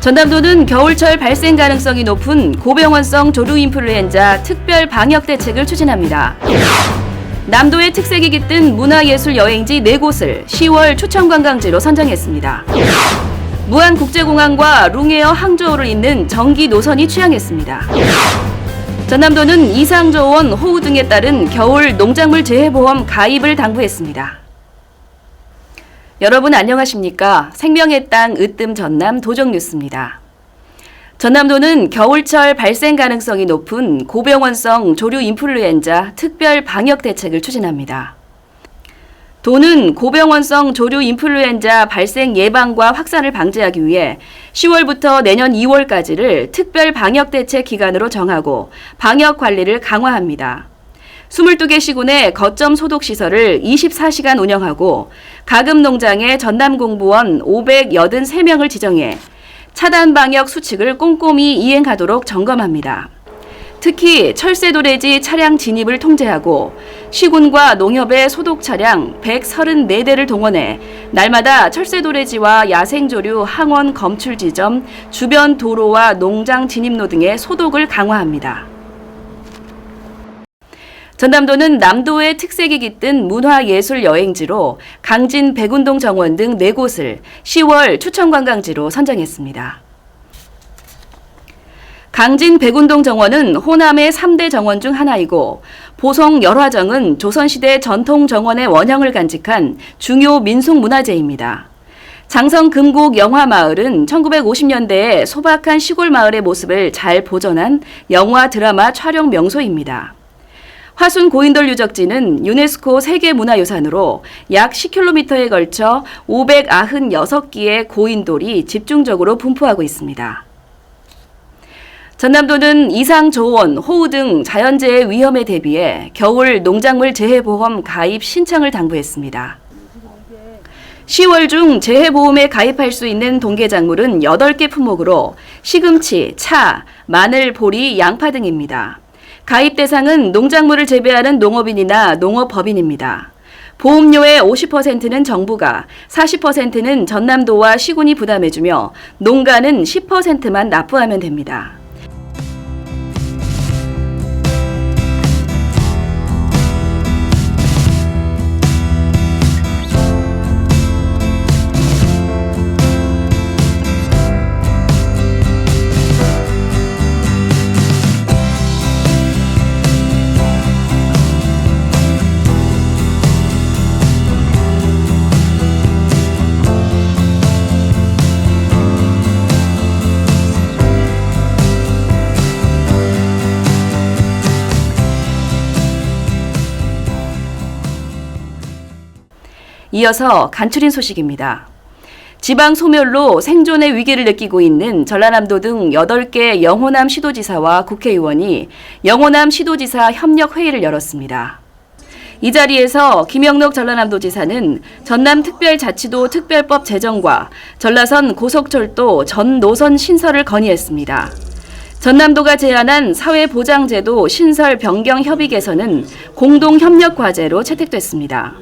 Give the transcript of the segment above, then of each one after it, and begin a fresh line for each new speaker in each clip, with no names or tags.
전남도는 겨울철 발생 가능성이 높은 고병원성 조류인플루엔자 특별 방역 대책을 추진합니다. 남도의 특색이 깃든 문화예술 여행지 4곳을 10월 추천관광지로 선정했습니다. 무안국제공항과 룽에어 항저우를 잇는 정기 노선이 취항했습니다. 전남도는 이상저온, 호우 등에 따른 겨울 농작물 재해보험 가입을 당부했습니다. 여러분 안녕하십니까? 생명의 땅 으뜸 전남 도정뉴스입니다. 전남도는 겨울철 발생 가능성이 높은 고병원성 조류인플루엔자 특별 방역 대책을 추진합니다. 도는 고병원성 조류인플루엔자 발생 예방과 확산을 방지하기 위해 10월부터 내년 2월까지를 특별 방역 대책 기간으로 정하고 방역 관리를 강화합니다. 22개 시군의 거점 소독 시설을 24시간 운영하고 가금 농장의 전남공무원 583명을 지정해 차단 방역 수칙을 꼼꼼히 이행하도록 점검합니다. 특히 철새도래지 차량 진입을 통제하고 시군과 농협의 소독 차량 134대를 동원해 날마다 철새도래지와 야생조류 항원 검출 지점, 주변 도로와 농장 진입로 등의 소독을 강화합니다. 전남도는 남도의 특색이 깃든 문화예술 여행지로 강진 백운동 정원 등 4곳을 10월 추천관광지로 선정했습니다. 강진 백운동 정원은 호남의 3대 정원 중 하나이고 보성 열화정은 조선시대 전통 정원의 원형을 간직한 중요 민속문화재입니다. 장성 금곡 영화마을은 1950년대의 소박한 시골 마을의 모습을 잘 보존한 영화 드라마 촬영 명소입니다. 화순 고인돌 유적지는 유네스코 세계문화유산으로 약 10km에 걸쳐 596기의 고인돌이 집중적으로 분포하고 있습니다. 전남도는 이상저온, 호우 등 자연재해 위험에 대비해 겨울 농작물 재해보험 가입 신청을 당부했습니다. 10월 중 재해보험에 가입할 수 있는 동계작물은 8개 품목으로 시금치, 차, 마늘, 보리, 양파 등입니다. 가입 대상은 농작물을 재배하는 농업인이나 농업법인입니다. 보험료의 50%는 정부가, 40%는 전남도와 시군이 부담해주며 농가는 10%만 납부하면 됩니다. 이어서 간추린 소식입니다. 지방 소멸로 생존의 위기를 느끼고 있는 전라남도 등 8개 영호남 시도지사와 국회의원이 영호남 시도지사 협력회의를 열었습니다. 이 자리에서 김영록 전라남도지사는 전남특별자치도 특별법 제정과 전라선 고속철도 전 노선 신설을 건의했습니다. 전남도가 제안한 사회보장제도 신설 변경 협의 개선은 공동협력과제로 채택됐습니다.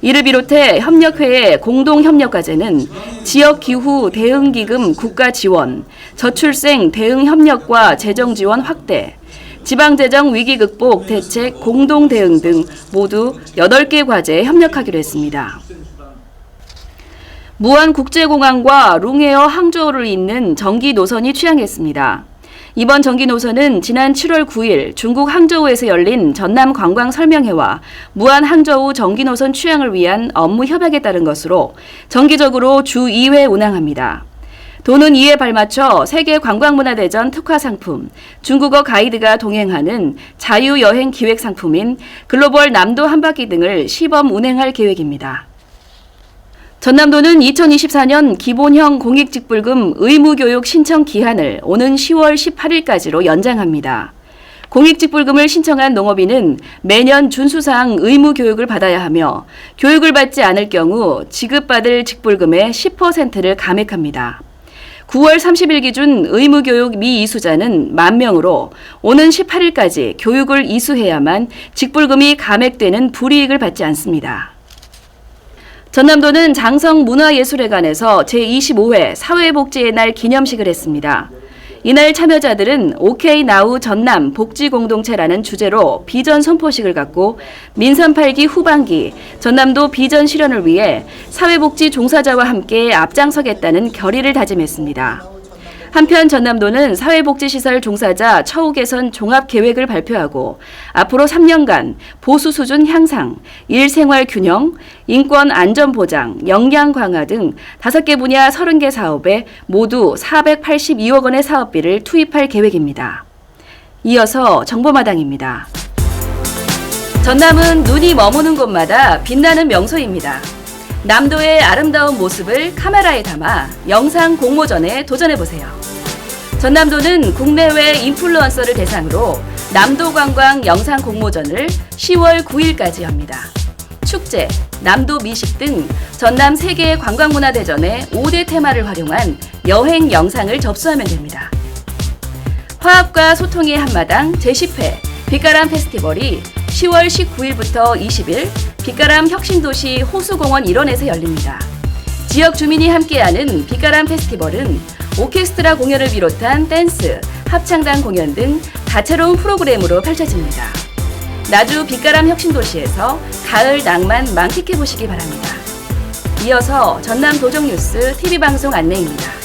이를 비롯해 협력회의 공동협력과제는 지역기후 대응기금 국가지원, 저출생 대응협력과 재정지원 확대, 지방재정 위기 극복 대책 공동대응 등 모두 8개 과제에 협력하기로 했습니다. 무안국제공항과 룽에어 항저우를 잇는 정기 노선이 취항했습니다. 이번 정기 노선은 지난 7월 9일 중국 항저우에서 열린 전남 관광 설명회와 무안 항저우 정기 노선 취항을 위한 업무 협약에 따른 것으로 정기적으로 주 2회 운항합니다. 도는 이에 발맞춰 세계관광문화대전 특화상품, 중국어 가이드가 동행하는 자유여행 기획상품인 글로벌 남도 한바퀴 등을 시범 운행할 계획입니다. 전남도는 2024년 기본형 공익직불금 의무교육 신청 기한을 오는 10월 18일까지로 연장합니다. 공익직불금을 신청한 농업인은 매년 준수사항 의무교육을 받아야 하며 교육을 받지 않을 경우 지급받을 직불금의 10%를 감액합니다. 9월 30일 기준 의무교육 미이수자는 10,000명으로 오는 18일까지 교육을 이수해야만 직불금이 감액되는 불이익을 받지 않습니다. 전남도는 장성문화예술회관에서 제25회 사회복지의 날 기념식을 했습니다. 이날 참여자들은 OK 나우 전남 복지공동체라는 주제로 비전 선포식을 갖고 민선 8기 후반기 전남도 비전 실현을 위해 사회복지 종사자와 함께 앞장서겠다는 결의를 다짐했습니다. 한편 전남도는 사회복지시설 종사자 처우 개선 종합계획을 발표하고 앞으로 3년간 보수 수준 향상, 일생활 균형, 인권 안전 보장, 역량 강화 등 5개 분야 30개 사업에 모두 482억 원의 사업비를 투입할 계획입니다. 이어서 정보마당입니다. 전남은 눈이 머무는 곳마다 빛나는 명소입니다. 남도의 아름다운 모습을 카메라에 담아 영상 공모전에 도전해보세요. 전남도는 국내외 인플루언서를 대상으로 남도 관광 영상 공모전을 10월 9일까지 합니다. 축제, 남도 미식 등 전남 3개의 관광문화대전의 5대 테마를 활용한 여행 영상을 접수하면 됩니다. 화합과 소통의 한마당 제10회 빛가람 페스티벌이 10월 19일부터 20일 빛가람 혁신도시 호수공원 일원에서 열립니다. 지역 주민이 함께하는 빛가람 페스티벌은 오케스트라 공연을 비롯한 댄스, 합창단 공연 등 다채로운 프로그램으로 펼쳐집니다. 나주 빛가람 혁신도시에서 가을 낭만 만끽해보시기 바랍니다. 이어서 전남 도정뉴스 TV방송 안내입니다.